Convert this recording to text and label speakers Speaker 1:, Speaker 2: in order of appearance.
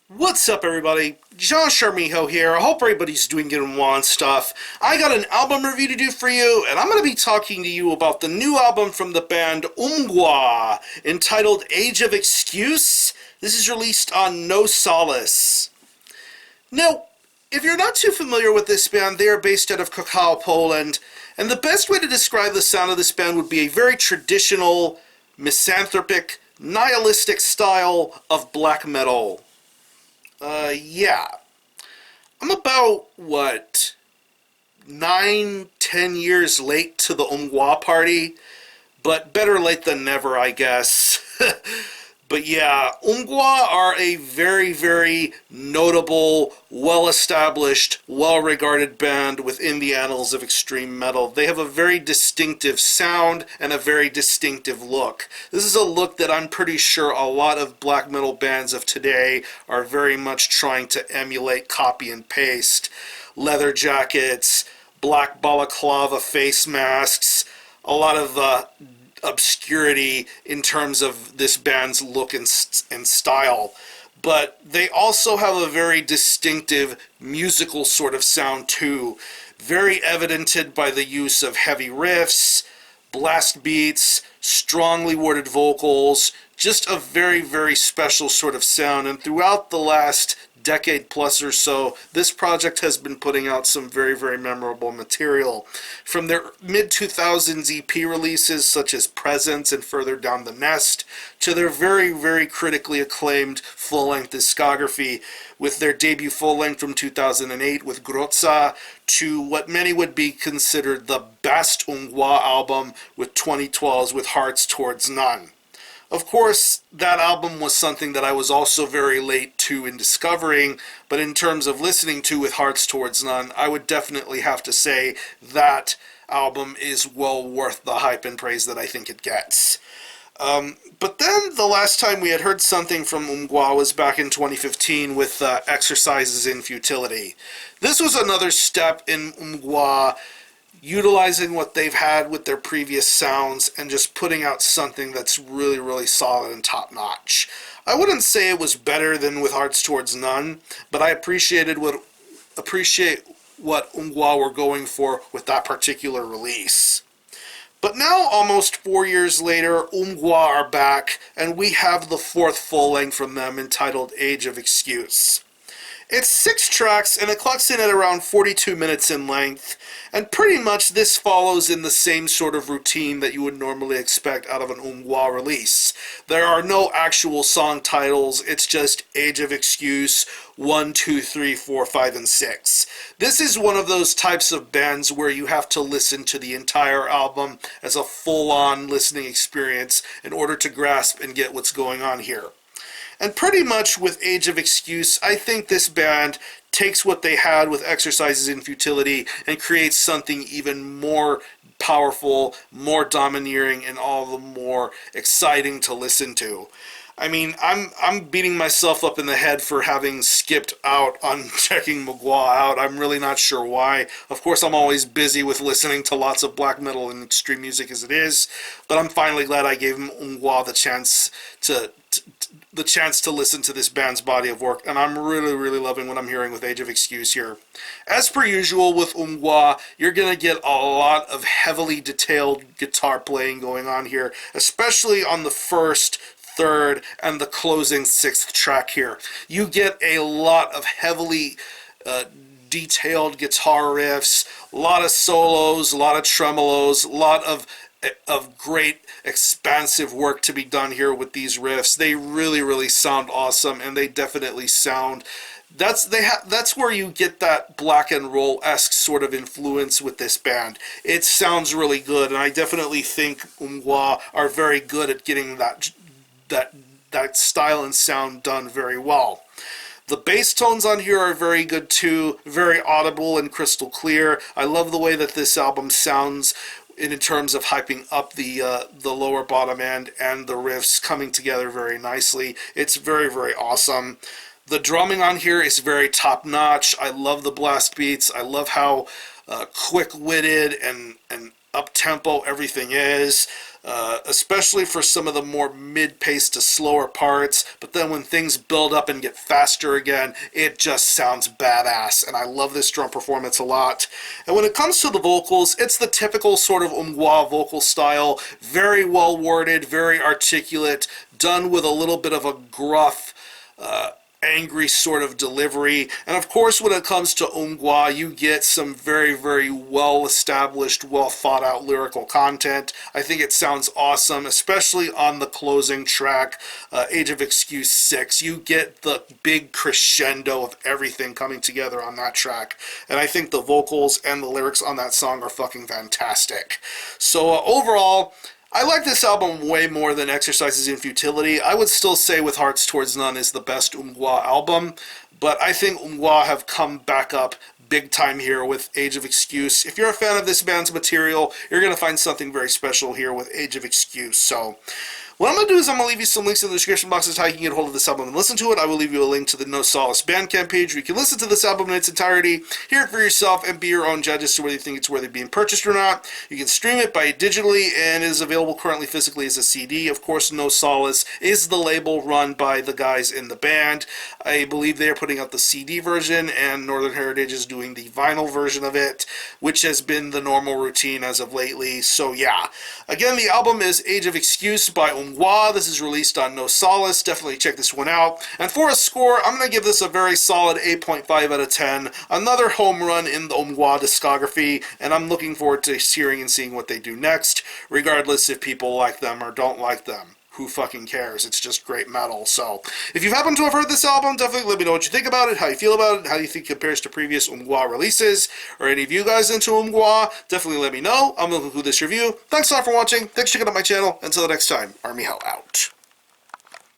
Speaker 1: What's up, everybody? John Charmijo here. I hope everybody's doing good and well and stuff. I got an album review to do for you, and I'm going to be talking to you about the new album from the band Mgła, entitled Age of Excuse. This is released on No Solace. Now, if you're not too familiar with this band, they are based out of Krakow, Poland, and the best way to describe the sound of this band would be a very traditional, misanthropic, nihilistic style of black metal. Yeah. I'm about, 9-10 years late to the Mgła party, but better late than never, I guess. But yeah, Mgła are a very, very notable, well-established, well-regarded band within the annals of extreme metal. They have a very distinctive sound and a very distinctive look. This is a look that I'm pretty sure a lot of black metal bands of today are very much trying to emulate, copy and paste. Leather jackets, black balaclava face masks, a lot of obscurity in terms of this band's look and style, but they also have a very distinctive musical sort of sound too, very evidented by the use of heavy riffs, blast beats, strongly worded vocals, just a very, very special sort of sound. And throughout the last decade plus or so, this project has been putting out some very, very memorable material. From their mid-2000s EP releases such as Presence and Further Down the Nest, to their very, very critically acclaimed full-length discography with their debut full-length from 2008 with Groza, to what many would be considered the best Mgła album with 2012's with Hearts Towards None. Of course, that album was something that I was also very late to in discovering, but in terms of listening to with Hearts Towards None, I would definitely have to say that album is well worth the hype and praise that I think it gets. But then the last time we had heard something from Mgła was back in 2015 with Exercises in Futility. This was another step in Mgła utilizing what they've had with their previous sounds and just putting out something that's really, really solid and top-notch. I wouldn't say it was better than with Hearts Towards None, but I appreciate what Mgła were going for with that particular release. But now, almost 4 years later, Mgła are back, and we have the fourth full-length from them entitled Age of Excuse. It's 6 tracks, and it clocks in at around 42 minutes in length, and pretty much this follows in the same sort of routine that you would normally expect out of an Mgła release. There are no actual song titles, it's just Age of Excuse 1, 2, 3, 4, 5, and 6. This is one of those types of bands where you have to listen to the entire album as a full-on listening experience in order to grasp and get what's going on here. And pretty much with Age of Excuse, I think this band takes what they had with Exercises in Futility and creates something even more powerful, more domineering, and all the more exciting to listen to. I mean, I'm beating myself up in the head for having skipped out on checking Mgła out. I'm really not sure why. Of course, I'm always busy with listening to lots of black metal and extreme music as it is, but I'm finally glad I gave Mgła the chance to listen to this band's body of work, and I'm really, really loving what I'm hearing with Age of Excuse here. As per usual with Mgła, you're going to get a lot of heavily detailed guitar playing going on here, especially on the first, third, and the closing 6th track here. You get a lot of heavily detailed guitar riffs, a lot of solos, a lot of tremolos, a lot of great expansive work to be done here with these riffs. They really, really sound awesome, and they definitely sound... That's where you get that black and roll-esque sort of influence with this band. It sounds really good, and I definitely think Mgła are very good at getting that style and sound done very well. The bass tones on here are very good too, very audible and crystal clear. I love the way that this album sounds in terms of hyping up the lower bottom end and the riffs coming together very nicely. It's very, very awesome. The drumming on here is very top-notch. I love the blast beats. I love how quick-witted and up-tempo everything is, especially for some of the more mid-paced to slower parts. But then when things build up and get faster again, it just sounds badass, and I love this drum performance a lot. And when it comes to the vocals, it's the typical sort of Mgła vocal style, very well worded, very articulate, done with a little bit of a gruff, angry sort of delivery. And of course, when it comes to Mgła, you get some very, very well established, well thought out lyrical content. I think it sounds awesome, especially on the closing track, Age of Excuse 6. You get the big crescendo of everything coming together on that track, and I think the vocals and the lyrics on that song are fucking fantastic. So overall, I like this album way more than Exercises in Futility. I would still say With Hearts Towards None is the best Mgła album, but I think Mgła have come back up big time here with Age of Excuse. If you're a fan of this band's material, you're going to find something very special here with Age of Excuse. So what I'm going to do is I'm going to leave you some links in the description box as to how you can get a hold of this album and listen to it. I will leave you a link to the No Solace Bandcamp page where you can listen to this album in its entirety, hear it for yourself, and be your own judge as to whether you think it's worthy of being purchased or not. You can stream it by digitally, and it is available currently physically as a CD. Of course, No Solace is the label run by the guys in the band. I believe they are putting out the CD version, and Northern Heritage is doing the vinyl version of it, which has been the normal routine as of lately. So yeah, again, the album is Age of Excuse by Mgła. This is released on No Solace. Definitely check this one out. And for a score, I'm going to give this a very solid 8.5 out of 10. Another home run in the Mgła discography, and I'm looking forward to hearing and seeing what they do next, regardless if people like them or don't like them. Who fucking cares? It's just great metal. So, if you happen to have heard this album, definitely let me know what you think about it, how you feel about it, how you think it compares to previous Mgła releases, or any of you guys into Mgła. Definitely let me know. I'm going to conclude this review. Thanks a lot for watching. Thanks for checking out my channel. Until the next time, Army Hell out.